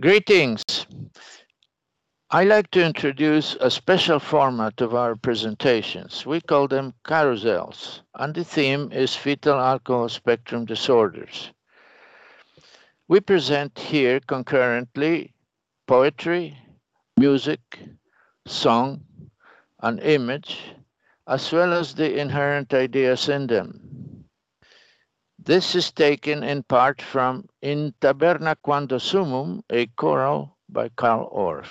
Greetings. I like to introduce a special format of our presentations. We call them carousels, and the theme is fetal alcohol spectrum disorders. We present here concurrently poetry, music, song, and image, as well as the inherent ideas in them. This is taken in part from In Taberna Quando Sumum, a choral by Karl Orff.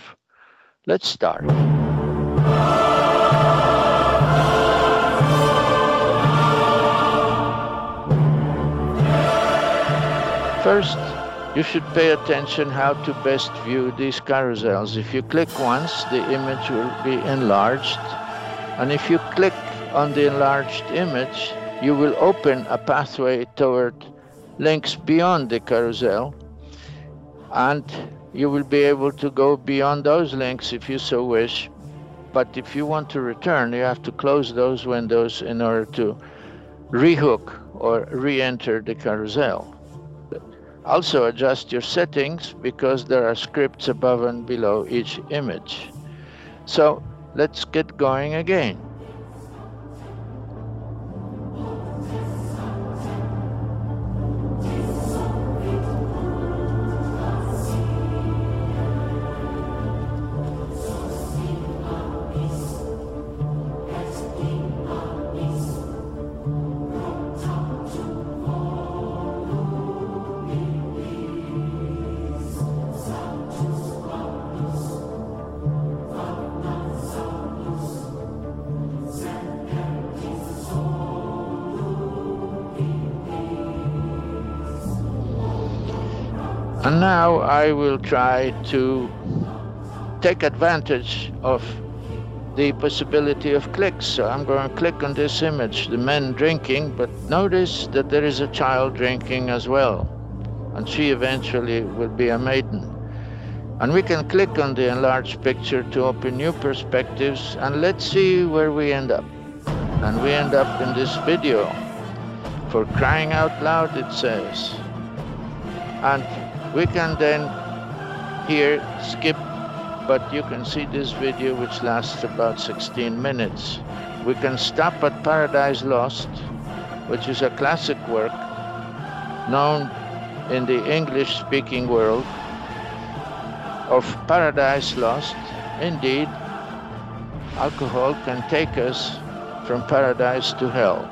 Let's start. First, you should pay attention how to best view these carousels. If you click once, the image will be enlarged. And if you click on the enlarged image, you will open a pathway toward links beyond the carousel. And you will be able to go beyond those links if you so wish. But if you want to return, you have to close those windows in order to rehook or re-enter the carousel. Also adjust your settings because there are scripts above and below each image. So let's get going again. And now I will try to take advantage of the possibility of clicks. So I'm going to click on this image, the men drinking, but notice that there is a child drinking as well. And she eventually will be a maiden. And we can click on the enlarged picture to open new perspectives, and let's see where we end up. And we end up in this video. For crying out loud, it says. And we can then here skip, but you can see this video which lasts about 16 minutes. We can stop at Paradise Lost, which is a classic work known in the English-speaking world of Paradise Lost. Indeed, alcohol can take us from paradise to hell.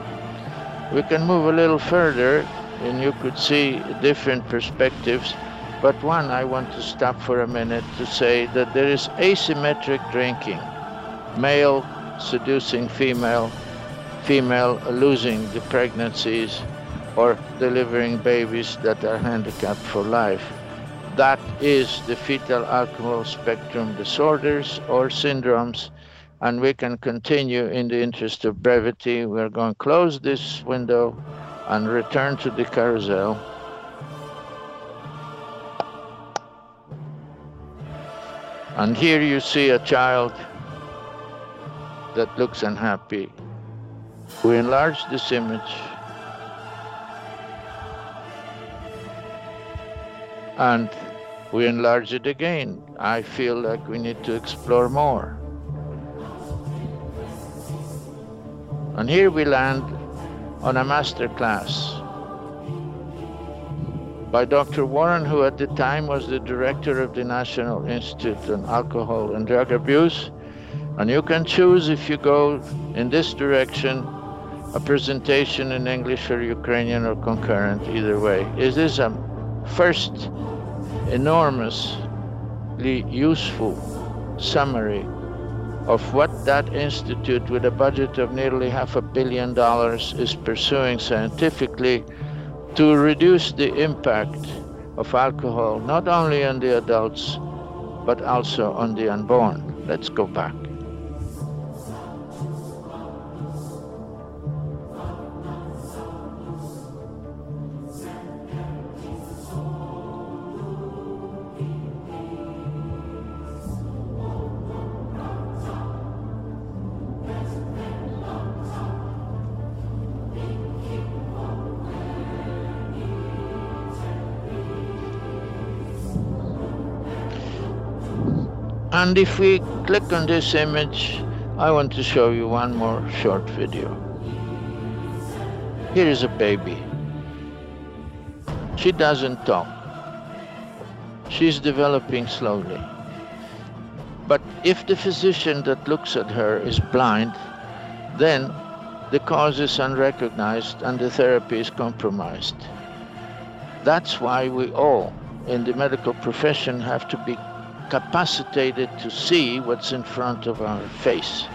We can move a little further and you could see different perspectives. But one, I want to stop for a minute to say that there is asymmetric drinking. Male seducing female, female losing the pregnancies or delivering babies that are handicapped for life. That is the fetal alcohol spectrum disorders or syndromes. And we can continue in the interest of brevity. We're going to close this window and return to the carousel. And here you see a child that looks unhappy. We enlarge this image and we enlarge it again. I feel like we need to explore more. And here we land on a master class by Dr. Warren, who at the time was the director of the National Institute on Alcohol and Drug Abuse. And you can choose, if you go in this direction, a presentation in English or Ukrainian or concurrent, either way. It is a first enormously useful summary of what that institute with a budget of nearly $500 million is pursuing scientifically to reduce the impact of alcohol, not only on the adults, but also on the unborn. Let's go back. And if we click on this image, I want to show you one more short video. Here is a baby. She doesn't talk. She's developing slowly. But if the physician that looks at her is blind, then the cause is unrecognized and the therapy is compromised. That's why we all in the medical profession have to be capacitated to see what's in front of our face.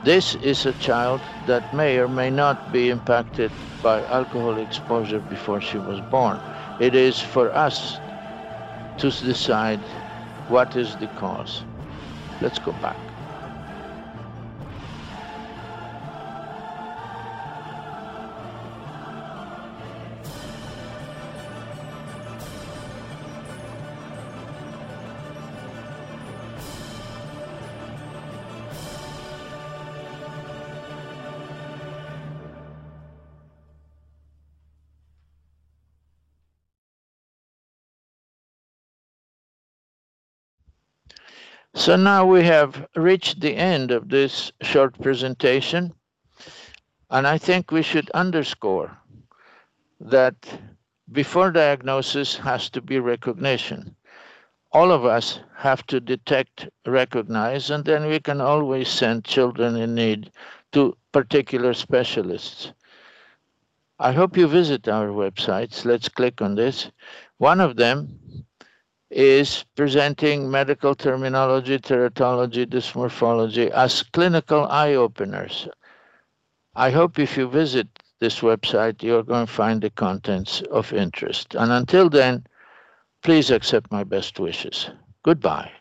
This is a child that may or may not be impacted by alcohol exposure before she was born. It is for us to decide what is the cause. Let's go back. So now we have reached the end of this short presentation, and I think we should underscore that before diagnosis has to be recognition. All of us have to detect, recognize, and then we can always send children in need to particular specialists. I hope you visit our websites. Let's click on this. One of them is presenting medical terminology, teratology, dysmorphology as clinical eye-openers. I hope if you visit this website, you're going to find the contents of interest. And until then, please accept my best wishes. Goodbye.